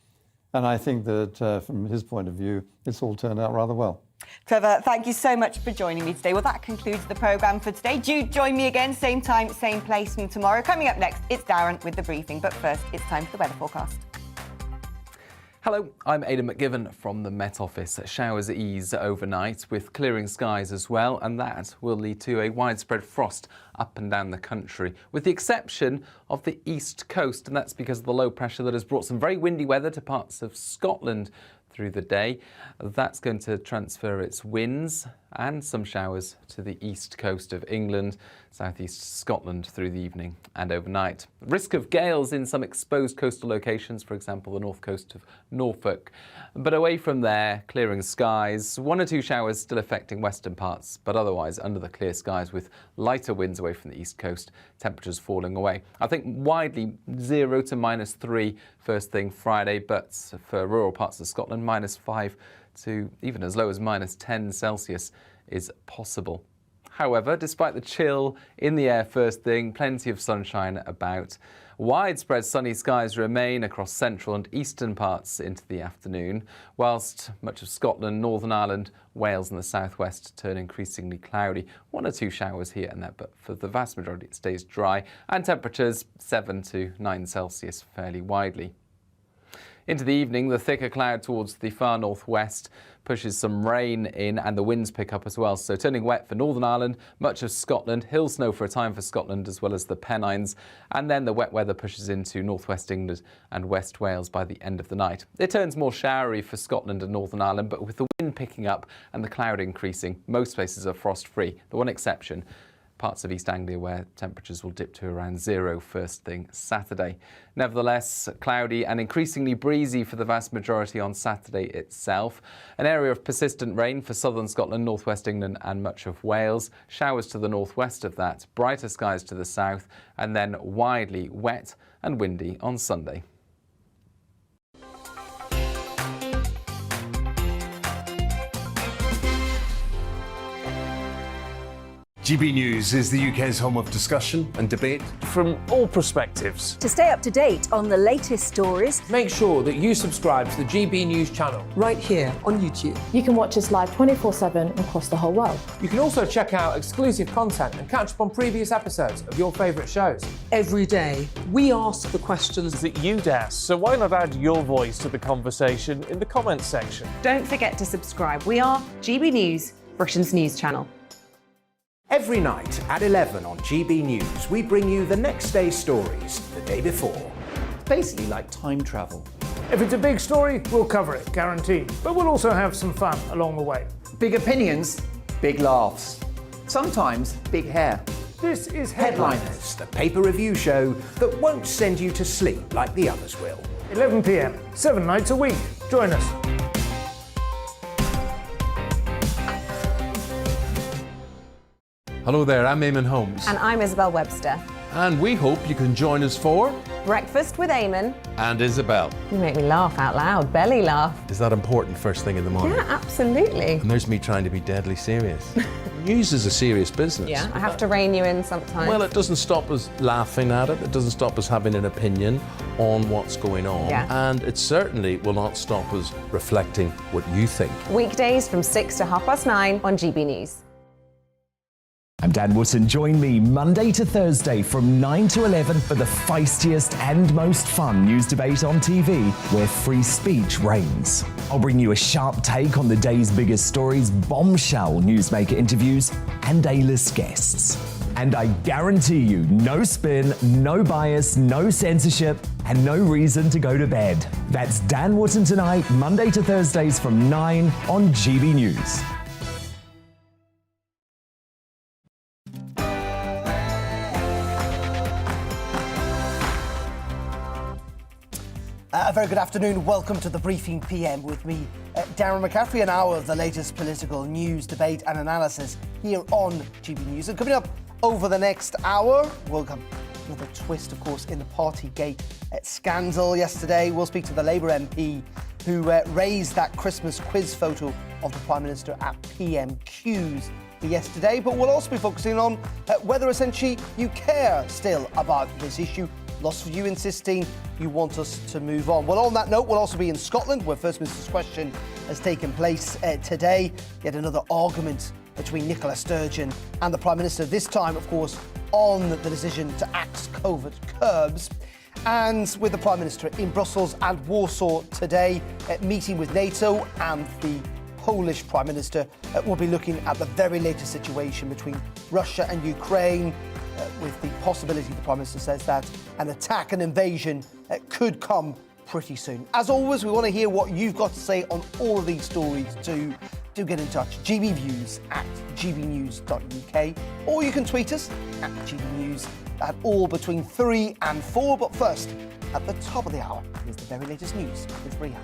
And I think that from his point of view, it's all turned out rather well. Trevor, thank you so much for joining me today. Well, that concludes the programme for today. Do join me again, same time, same place from tomorrow. Coming up next, it's Darren with the briefing. But first, it's time for the weather forecast. Hello, I'm Aidan McGivern from the Met Office. Showers ease overnight with clearing skies as well, and that will lead to a widespread frost up and down the country, with the exception of the east coast, and that's because of the low pressure that has brought some very windy weather to parts of Scotland through the day. That's going to transfer its winds and some showers to the east coast of England, southeast Scotland through the evening and overnight. Risk of gales in some exposed coastal locations, for example, the north coast of Norfolk. But away from there, clearing skies, 1 or 2 showers still affecting western parts, but otherwise under the clear skies with lighter winds away from the east coast, temperatures falling away. I think widely 0 to -3 first thing Friday, but for rural parts of Scotland, -5 to even as low as -10 Celsius is possible. However, despite the chill in the air first thing, plenty of sunshine about. Widespread sunny skies remain across central and eastern parts into the afternoon, whilst much of Scotland, Northern Ireland, Wales and the southwest turn increasingly cloudy. 1 or 2 showers here and there, but for the vast majority it stays dry, and temperatures 7 to 9 Celsius fairly widely. Into the evening, the thicker cloud towards the far northwest pushes some rain in and the winds pick up as well. So turning wet for Northern Ireland, much of Scotland, hill snow for a time for Scotland as well as the Pennines. And then the wet weather pushes into northwest England and West Wales by the end of the night. It turns more showery for Scotland and Northern Ireland, but with the wind picking up and the cloud increasing, most places are frost-free. The one exception, parts of East Anglia where temperatures will dip to around 0 first thing Saturday. Nevertheless, cloudy and increasingly breezy for the vast majority on Saturday itself. An area of persistent rain for southern Scotland, northwest England and much of Wales. Showers to the northwest of that, brighter skies to the south, and then widely wet and windy on Sunday. GB News is the UK's home of discussion and debate from all perspectives. To stay up to date on the latest stories, make sure that you subscribe to the GB News channel right here on YouTube. You can watch us live 24/7 across the whole world. You can also check out exclusive content and catch up on previous episodes of your favourite shows. Every day, we ask the questions that you'd ask, so why not add your voice to the conversation in the comments section? Don't forget to subscribe. We are GB News, Britain's news channel. Every night at 11 on GB News, we bring you the next day's stories the day before. It's basically like time travel. If it's a big story, we'll cover it, guaranteed. But we'll also have some fun along the way. Big opinions, big laughs. Sometimes big hair. This is Headliners, the paper review show that won't send you to sleep like the others will. 11 p.m, 7 nights a week. Join us. Hello there, I'm Eamon Holmes. And I'm Isabel Webster. And we hope you can join us for Breakfast with Eamon and Isabel. You make me laugh out loud, belly laugh. Is that important first thing in the morning? Yeah, absolutely. And there's me trying to be deadly serious. News is a serious business. Yeah, I have to rein you in sometimes. Well, it doesn't stop us laughing at it. It doesn't stop us having an opinion on what's going on. Yeah. And it certainly will not stop us reflecting what you think. Weekdays from 6 to 9:30 on GB News. I'm Dan Wootton. Join me Monday to Thursday from 9 to 11 for the feistiest and most fun news debate on TV, where free speech reigns. I'll bring you a sharp take on the day's biggest stories, bombshell newsmaker interviews, and A-list guests. And I guarantee you, no spin, no bias, no censorship, and no reason to go to bed. That's Dan Wootton tonight, Monday to Thursdays from 9 on GB News. A very good afternoon. Welcome to the Briefing PM with me, Darren McCaffrey, an hour of the latest political news, debate and analysis here on GB News. And coming up over the next hour, we'll have another twist, of course, in the Partygate scandal yesterday. We'll speak to the Labour MP who raised that Christmas quiz photo of the Prime Minister at PMQs yesterday. But we'll also be focusing on whether essentially you care still about this issue. Lots of you insisting you want us to move on. Well, on that note, we'll also be in Scotland, where First Minister's question has taken place today. Yet another argument between Nicola Sturgeon and the Prime Minister, this time, of course, on the decision to axe COVID curbs. And with the Prime Minister in Brussels and Warsaw today, meeting with NATO and the Polish Prime Minister, will be looking at the very latest situation between Russia and Ukraine, with the possibility, the Prime Minister says, that an attack, an invasion could come pretty soon. As always, we want to hear what you've got to say on all of these stories too. Do get in touch. GBViews at gbnews.uk, or you can tweet us at GBNews at all between 3 and 4. But first, at the top of the hour, here's the very latest news with Ria.